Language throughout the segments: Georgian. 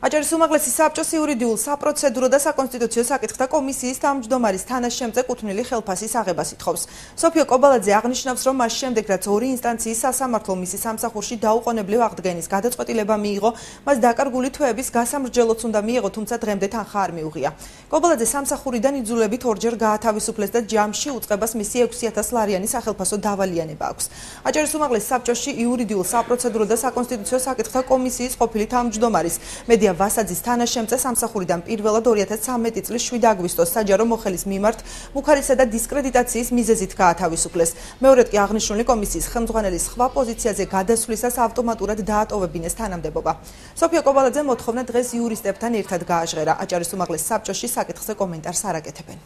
აჭარის უმაღლესი საბჭოს იურიდიულ, საპროცედურო და საკონსტიტუციო საკითხთა კომისიის თავმჯდომარის თანაშემწე კუთვნილი ხელფასის აღებას ითხოვს. სოფიო კობალაძე აღნიშნავს, რომ მას შემდეგ, რაც ორი ინსტანციის სასამართლო მისი სამსახურში დაუყოვნებლივ აღდგენის გადაწყვეტილება მიიღო, მას დაკარგული თვეების გასამრჯელოც უნდა მიიღო, თუმცა დღემდე თანხა არ მიუღია. კობალაძე სამსახურიდან იძულებით ორჯერ გაათავისუფლეს და ჯამში უწყებას მისი 6,000 ლარიანი სახელფასო დავალიანება აქვს. აჭარის უმაღლეს საბჭოში იურიდიულ, საპროცედურო და საკონსტიტუციო საკითხთა კომისიის ყოფილი თავმჯდომარის მედია ვასაძის თანაშემწე სამსახურიდან პირველად 2013 წლის 7 აგვისტოს საჯარო მოხელის მიმართ მუხარისა და დისკრედიტაციის მიზეზით გაათავისუფლეს. მეორედ კი აღნიშნული კომისიის ხელმძღვანელის სხვა პოზიციაზე გადასვლისას ავტომატურად დაატოვებინეს თანამდებობა. სოფიო კობალაძე მოთხოვნა დღეს იურისტებთან ერთად გააჟღერა. აჭარის უმაღლეს საბჭოში საკითხზე კომენტარს არ აკეთებენ.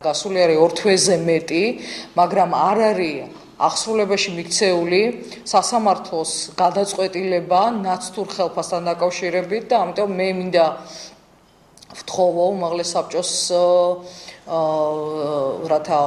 გასული არის 2 თვეზე მეტი, მაგრამ არ არის აღსრულებაში მიქცეული სასამართლოს გადაწყვეტილება ნაცთურ ხელფასთან დაკავშირებით და ამიტომ მე მინდა ვთხოვო უმაღლეს საბჭოს რათა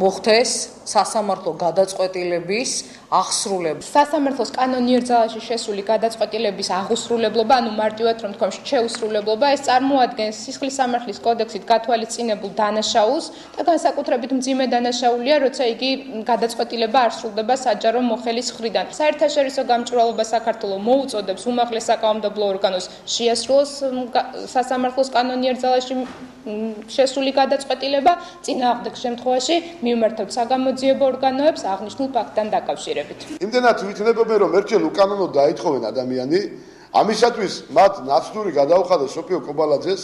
მოხდეს სასამართლო გადაწყვეტილების აღსრულება. სასამართლოს კანონიერ ძალაში შესული გადაწყვეტილების აღუსრულებლობა, ანუ მარტივად რომ თქვა შეუსრულებლობა, ეს წარმოადგენს სისხლის სამართლის კოდექსით გათვალისწინებულ დანაშაულს და განსაკუთრებით მძიმე დანაშაულია, როცა იგი გადაწყვეტილება არ სრულდება საჯარო მოხელის მხრიდან. საერთაშორისო გამჭვირვალობა საქართველოს მოუწოდებს უმაღლეს საკანონმდებლო ორგანოს შეასრულოს სასამართლოს კანონიერ ძალაში შესული გადაწყვეტილება, წინააღმდეგ შემთხვევაში მიმართავთ საგამოძიებო ორგანოებს აღნიშნულ ფაქტთან დაკავშირებით. იმდენად ვითნებობენ, რომ ერთჯერ უკანონოდ დაითხოვენ ადამიანი, ამისათვის მათ ნაცვლური გადაუხადა სოფიო კობალაძეს,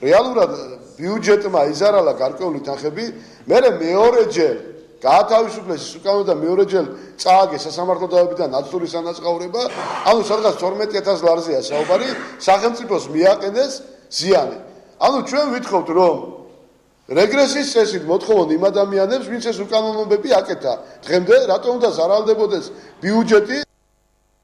რეალურად ბიუჯეტმა იზარალა გარკვეული თანხები, მერე მეორეჯერ გაათავისუფლეს ის უკანონოდ და მეორეჯერ წააგეს სასამართლო დავებიდან ნაცვლური სანაწყაურება, ანუ სადღაც 12,000 ლარზეა საუბარი, სახელმწიფოს მიაყენეს ზიანი. ანუ ჩვენ ვითხოვთ, რომ რეგრესის წესით მოთხოვონ იმ ადამიანებს, ვინც ეს უკანონოებები აკეთა. დღემდე რატომ უნდა ზარალდებოდეს ბიუჯეტი?